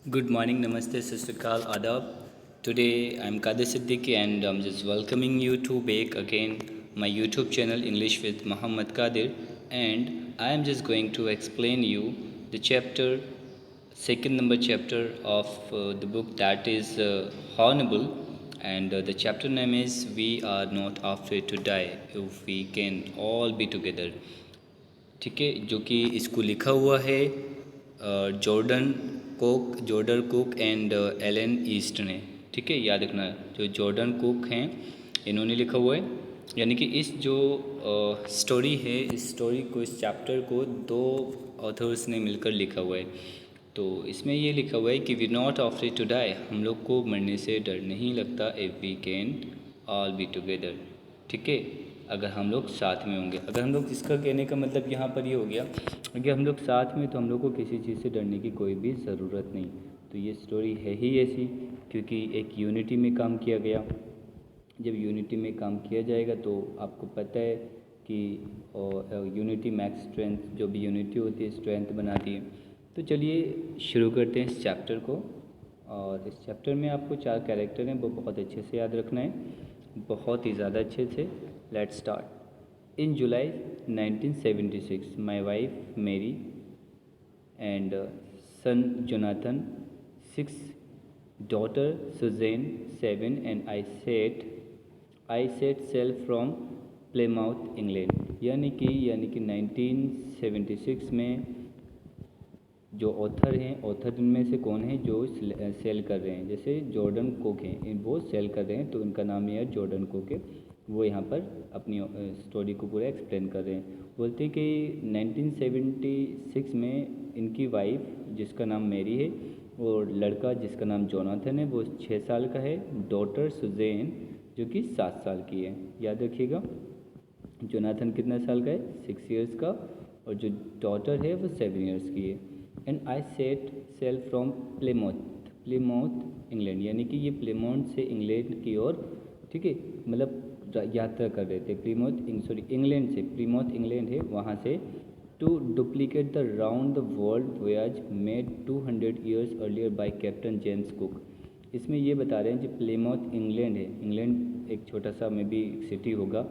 Good morning, Namaste, Sasrikal, Adab. Today I'm Kadir Siddiqui and I'm just welcoming you to back again my YouTube channel English with Muhammad Kadir, and I am just going to explain you the chapter, second number chapter of the book, that is Honorable, and the chapter name is We Are Not Afraid to Die If We Can All Be Together. ठीक है, जो कि इसको लिखा हुआ है Jordan Cook and Alan East ने। ठीक है, याद रखना, जो जॉर्डन कुक हैं इन्होंने लिखा हुआ है। यानी कि इस जो स्टोरी है, इस स्टोरी को, इस चैप्टर को दो ऑथर्स ने मिलकर लिखा हुआ है। तो इसमें ये लिखा हुआ है कि we not afraid to die, हम लोग को मरने से डर नहीं लगता, if we can all be together. ठीक है, अगर हम लोग साथ में होंगे। अगर हम लोग, इसका कहने का मतलब यहाँ पर ये हो गया कि हम लोग साथ में, तो हम लोग को किसी चीज़ से डरने की कोई भी ज़रूरत नहीं। तो ये स्टोरी है ही ऐसी, क्योंकि एक यूनिटी में काम किया गया। जब यूनिटी में काम किया जाएगा तो आपको पता है कि यूनिटी मैक्स स्ट्रेंथ, जो भी यूनिटी होती है स्ट्रेंथ बनाती है। तो चलिए शुरू करते हैं इस चैप्टर को। और इस चैप्टर में आपको 4 कैरेक्टर हैं, वो बहुत अच्छे से याद रखना है, बहुत ही ज़्यादा अच्छे से। Let's start. In July 1976 my wife Mary and son Jonathan, 6 daughter Suzanne, 7, and I set sail from Plymouth, England। यानी कि 1976 में जो ऑथर हैं, ऑथर इनमें से कौन है जो सेल कर रहे हैं, जैसे जॉर्डन कुक हैं, वो सेल कर रहे हैं, तो इनका नाम ये है जॉर्डन कुक है। वो यहाँ पर अपनी स्टोरी को पूरा एक्सप्लेन कर रहे हैं। बोलते हैं कि 1976 में इनकी वाइफ, जिसका नाम मैरी है, और लड़का जिसका नाम जोनाथन है, वो 6 साल का है। डॉटर सुजैन जो कि 7 साल की है। याद रखिएगा, जोनाथन कितना साल का है, 6 इयर्स का, और जो डॉटर है वो 7 इयर्स की है। And I set sail from Plymouth England, यानी कि ये प्लेमाउथ से इंग्लैंड की ओर, ठीक है, मतलब यात्रा कर रहे थे। इंग्लैंड से, प्लीमाउथ इंग्लैंड है, वहाँ से, to duplicate the round the world voyage made 200 years earlier by captain James Cook. इसमें ये बता रहे हैं कि प्लेमाउथ इंग्लैंड है, इंग्लैंड एक छोटा सा मे बी सिटी होगा,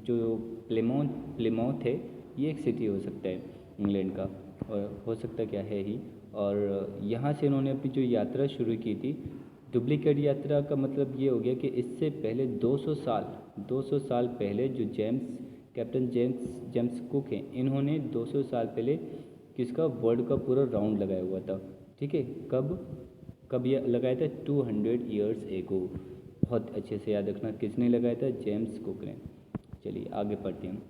जो प्लेमाउथ है, ये एक सिटी हो सकता है इंग्लैंड का, और हो सकता क्या है ही। और यहाँ से इन्होंने अपनी जो यात्रा शुरू की थी, डुप्लीकेट यात्रा का मतलब ये हो गया कि इससे पहले 200 साल पहले जो कैप्टन जेम्स कुक हैं, इन्होंने 200 साल पहले किसका, वर्ल्ड का पूरा राउंड लगाया हुआ था। ठीक है, कब कब ये लगाया था, 200 ईयर्स एगो। बहुत अच्छे से याद रखना, किसने लगाया था, जेम्स कुक ने। चलिए आगे पढ़ते हैं।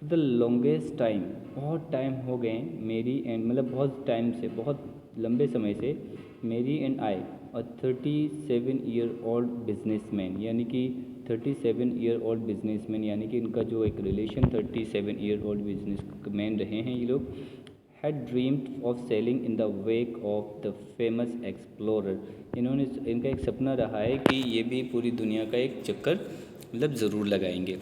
फॉर द लॉन्गेस्ट टाइम, बहुत टाइम हो गए मेरी एंड, मतलब बहुत टाइम से, बहुत लंबे समय से, मेरी एंड आई और 37 ईयर ओल्ड बिजनेसमैन, यानी कि 37 ईयर ओल्ड बिजनेसमैन, यानी कि इनका जो एक रिलेशन 37 ईयर ओल्ड बिजनेसमैन रहे हैं ये लोग, had dreamed of selling in the wake of the famous explorer. इनका एक सपना रहा है कि ये भी पूरी दुनिया का एक चक्कर मतलब ज़रूर लगाएंगे।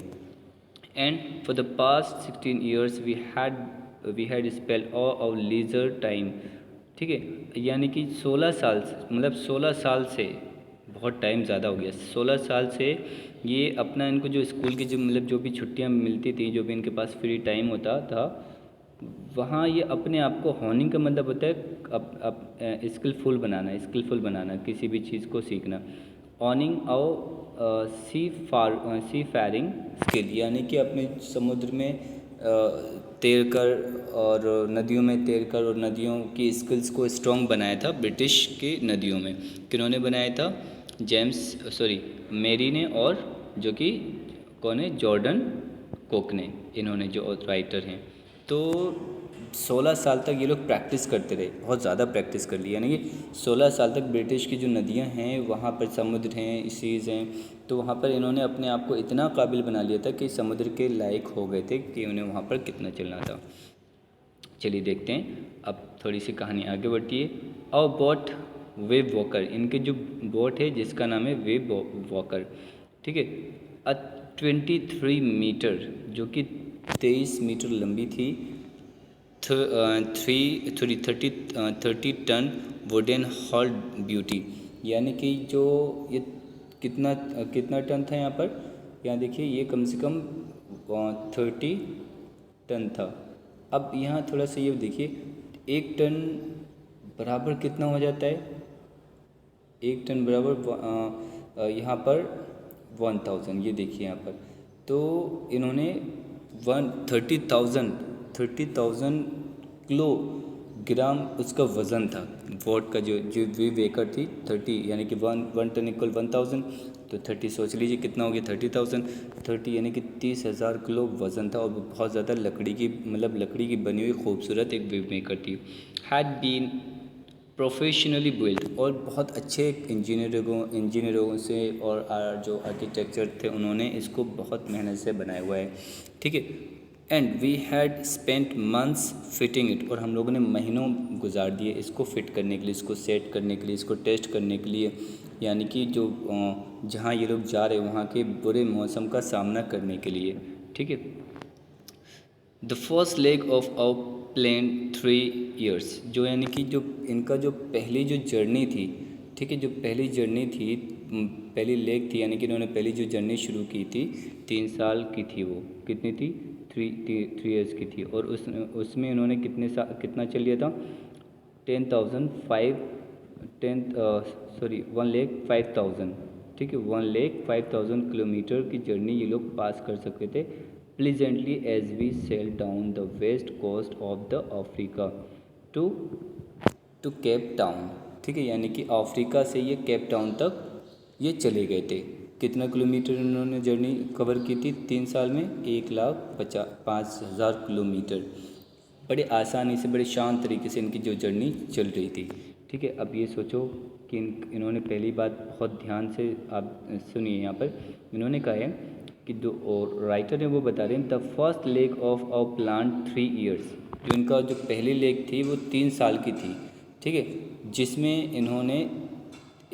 And for the past 16 years we had spelled all our leisure time. ठीक है, यानी कि 16 साल से, मतलब 16 साल से, बहुत टाइम ज़्यादा हो गया, 16 साल से ये अपना, इनको जो स्कूल की जो मतलब जो भी छुट्टियां मिलती थी, जो भी इनके पास फ्री टाइम होता था, वहाँ ये अपने आप को, होनिंग का मतलब होता है स्किलफुल बनाना किसी भी चीज़ को सीखना। ऑनिंग और सी फायरिंग स्किल, यानी कि अपने समुद्र में तैर कर और नदियों में तैर कर और नदियों की स्किल्स को स्ट्रॉन्ग बनाया था ब्रिटिश की नदियों में। किन्होंने बनाया था, मेरी ने, और जो कि कौन है, जॉर्डन कुक ने, इन्होंने जो राइटर हैं। तो 16 साल तक ये लोग प्रैक्टिस करते रहे, बहुत ज़्यादा प्रैक्टिस कर ली, यानी कि 16 साल तक ब्रिटिश की जो नदियां हैं, वहाँ पर समुद्र हैं, सीज़ हैं, तो वहाँ पर इन्होंने अपने आप को इतना काबिल बना लिया था कि समुद्र के लायक हो गए थे कि उन्हें वहाँ पर कितना चलना था। चलिए देखते हैं, अब थोड़ी सी कहानी आगे बढ़ती है। और बोट वेव वॉकर, इनके जो बोट है जिसका नाम है वेव वॉकर, ठीक है, 23 मीटर, जो कि 23 मीटर लंबी थी, 30 टन वुडन हॉल ब्यूटी, यानी कि जो ये कितना कितना टन था यहाँ पर, यहाँ देखिए ये कम से कम 30 टन था। अब यहाँ थोड़ा सा ये देखिए, 1 टन बराबर कितना हो जाता है, 1 टन बराबर यहाँ पर 1000, ये देखिए यहाँ पर। तो इन्होंने 30,000 किलोग्राम उसका वज़न था, वॉट का जो जो वी वेकर थी 30, यानी कि 1 टन इक्वल 1000, तो 30 सोच लीजिए कितना हो गया, 30,000 यानी कि 30,000 किलो वज़न था। और बहुत ज़्यादा लकड़ी की, मतलब लकड़ी की बनी हुई खूबसूरत एक वी मेकर थी। हैड बीन प्रोफेशनली बिल्ड, और बहुत अच्छे इंजीनियरों से और जो आर्किटेक्चर थे उन्होंने इसको बहुत मेहनत से बनाया हुआ है, ठीक है। And we had spent months fitting it, और हम लोगों ने महीनों गुजार दिए इसको फिट करने के लिए, इसको सेट करने के लिए, इसको टेस्ट करने के लिए, यानी कि जो जहाँ ये लोग जा रहे हैं वहाँ के बुरे मौसम का सामना करने के लिए, ठीक है। The first leg of our plane 3 years, जो यानी कि जो इनका जो पहली जो जर्नी थी, ठीक है, जो पहली जर्नी थी, पहली लेग थी, यानी कि इन्होंने पहली जो जर्नी शुरू की थी 3 साल की थी, वो कितनी थी, 3 years की थी। और उसमें इन्होंने कितना चल लिया था, 1,05,000, ठीक है, 1,05,000 किलोमीटर की जर्नी ये लोग पास कर सकते थे pleasantly as we sail down the west coast of the Africa to Cape Town, ठीक है, यानी कि अफ्रीका से ये केप टाउन तक ये चले गए थे। कितना किलोमीटर इन्होंने जर्नी कवर की थी 3 साल में, 1,05,000 किलोमीटर। बड़े आसानी से, बड़े शांत तरीके से इनकी जो जर्नी चल रही थी, ठीक है। अब ये सोचो कि इन्होंने पहली बात बहुत ध्यान से आप सुनिए, यहाँ पर इन्होंने कहा है कि और राइटर है वो बता रहे हैं the first leg of our plan 3 years, जो इनका जो पहली लेग थी वो 3 साल की थी, ठीक है, जिसमें इन्होंने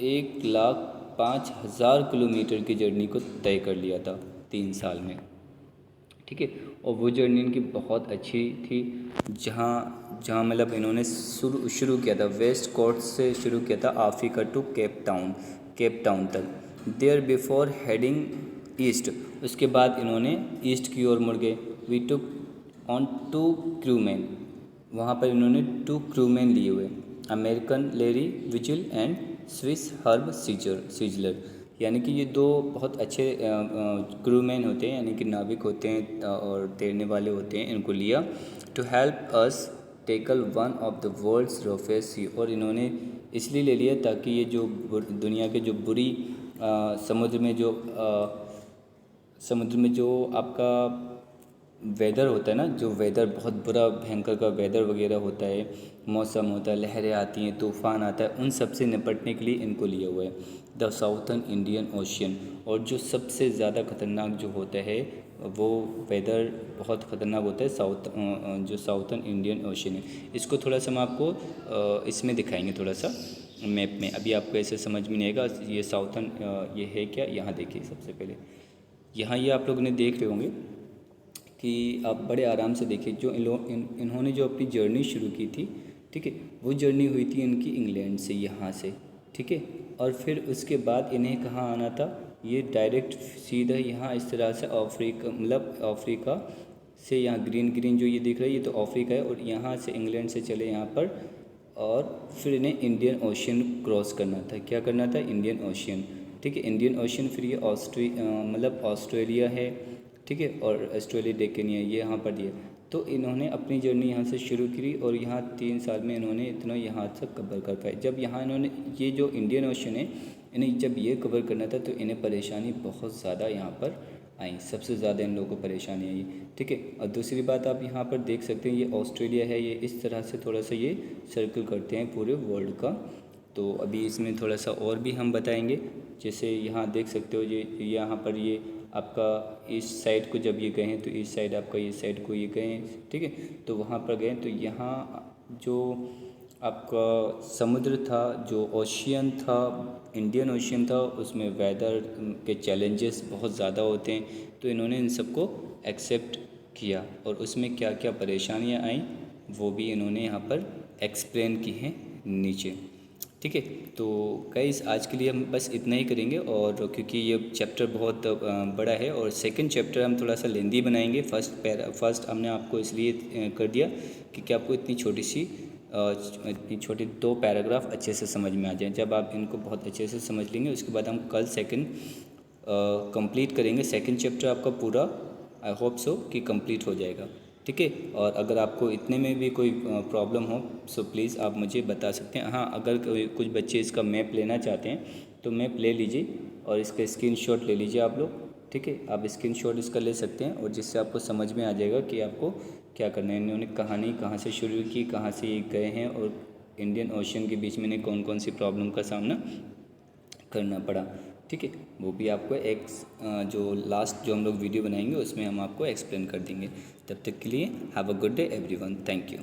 1,05,000 किलोमीटर की जर्नी को तय कर लिया था 3 साल में, ठीक है। और वो जर्नी इनकी बहुत अच्छी थी, जहाँ मतलब इन्होंने शुरू किया था वेस्ट कोस्ट से, शुरू किया था अफ्रीका टू केप टाउन तक। देयर बिफोर हेडिंग ईस्ट, उसके बाद इन्होंने ईस्ट की ओर मुड़ गए। वी टुक ऑन 2 crewmen, वहाँ पर इन्होंने 2 crewmen लिए हुए, American Larry Vigil and Swiss Herb Seigler, यानी कि ये 2 बहुत अच्छे क्रूमैन होते हैं, यानी कि नाविक होते हैं और तैरने वाले होते हैं, इनको लिया to help us tackle one of the world's roughest sea, और इन्होंने इसलिए ले लिया ताकि ये जो दुनिया के जो बुरी समुद्र में जो आपका वेदर होता है ना, जो वेदर बहुत बुरा भयंकर का वेदर वगैरह होता है, मौसम होता है, लहरें आती हैं, तूफ़ान आता है, उन सब से निपटने के लिए इनको लिया हुआ है। द साउथर्न इंडियन ओशियन, और जो सबसे ज़्यादा ख़तरनाक जो होता है वो वेदर बहुत ख़तरनाक होता है जो साउथर्न इंडियन ओशियन है। इसको थोड़ा सा हम आपको इसमें दिखाएंगे, थोड़ा सा मैप में, अभी आपको ऐसे समझ में नहीं आएगा ये साउथर्न ये है क्या। यहाँ देखिए, सबसे पहले यहाँ ये आप लोगों ने देख रहे होंगे कि आप बड़े आराम से देखिए, जो इन्होंने जो अपनी जर्नी शुरू की थी, ठीक है, वो जर्नी हुई थी इनकी इंग्लैंड से, यहाँ से, ठीक है। और फिर उसके बाद इन्हें कहाँ आना था, ये डायरेक्ट सीधा यहाँ इस तरह से अफ्रीका से, यहाँ ग्रीन जो ये दिख रहा है ये तो अफ्रीका है, और यहाँ से इंग्लैंड से चले यहाँ पर, और फिर इन्हें इंडियन ओशियन क्रॉस करना था। क्या करना था, इंडियन ओशियन, ठीक है, इंडियन ओशियन। फिर ये ऑस्ट्रेलिया है, ठीक है, और ऑस्ट्रेलिया डेकनिया ये यहाँ पर दिया। तो इन्होंने अपनी जर्नी यहाँ से शुरू की, और यहाँ 3 साल में इन्होंने इतना यहाँ तक कवर कर पाए। जब यहाँ इन्होंने ये जो इंडियन ओशन है, इन्हें जब ये कवर करना था तो इन्हें परेशानी बहुत ज़्यादा यहाँ पर आई, सबसे ज़्यादा इन लोगों को परेशानी आई, ठीक है। और दूसरी बात आप यहाँ पर देख सकते हैं, ये ऑस्ट्रेलिया है, ये इस तरह से थोड़ा सा ये सर्कल करते हैं पूरे वर्ल्ड का। तो अभी इसमें थोड़ा सा और भी हम बताएंगे, जैसे यहाँ देख सकते हो, ये यहाँ पर ये आपका इस साइड को जब ये गए हैं तो इस साइड आपका ये साइड को ये गए हैं, ठीक है। तो वहाँ पर गए तो यहाँ जो आपका समुद्र था, जो ओशियन था, इंडियन ओशियन था, उसमें वेदर के चैलेंजेस बहुत ज़्यादा होते हैं। तो इन्होंने इन सबको एक्सेप्ट किया, और उसमें क्या क्या परेशानियाँ आई वो भी इन्होंने यहाँ पर एक्सप्लेन की हैं नीचे। ठीक है, तो गाइस आज के लिए हम बस इतना ही करेंगे, और क्योंकि ये चैप्टर बहुत बड़ा है और सेकंड चैप्टर हम थोड़ा सा लेंदी बनाएंगे। फर्स्ट हमने आपको इसलिए कर दिया क्योंकि आपको इतनी छोटी 2 पैराग्राफ अच्छे से समझ में आ जाए। जब आप इनको बहुत अच्छे से समझ लेंगे उसके बाद हम कल सेकंड कंप्लीट करेंगे। सेकंड चैप्टर आपका पूरा आई होप सो कि कंप्लीट हो जाएगा। ठीक है, और अगर आपको इतने में भी कोई प्रॉब्लम हो सो प्लीज़ आप मुझे बता सकते हैं। हाँ, अगर कुछ बच्चे इसका मैप लेना चाहते हैं तो मैप ले लीजिए और इसका स्क्रीनशॉट ले लीजिए आप लोग। ठीक है, आप स्क्रीनशॉट इसका ले सकते हैं और जिससे आपको समझ में आ जाएगा कि आपको क्या करना है। इन्होंने कहानी कहाँ से शुरू की, कहाँ से ये गए हैं और इंडियन ओशन के बीच में इन्हें कौन कौन सी प्रॉब्लम का सामना करना पड़ा। ठीक है, वो भी आपको जो लास्ट जो हम लोग वीडियो बनाएंगे उसमें हम आपको एक्सप्लेन कर देंगे। तब तक के लिए have a good day everyone. Thank you.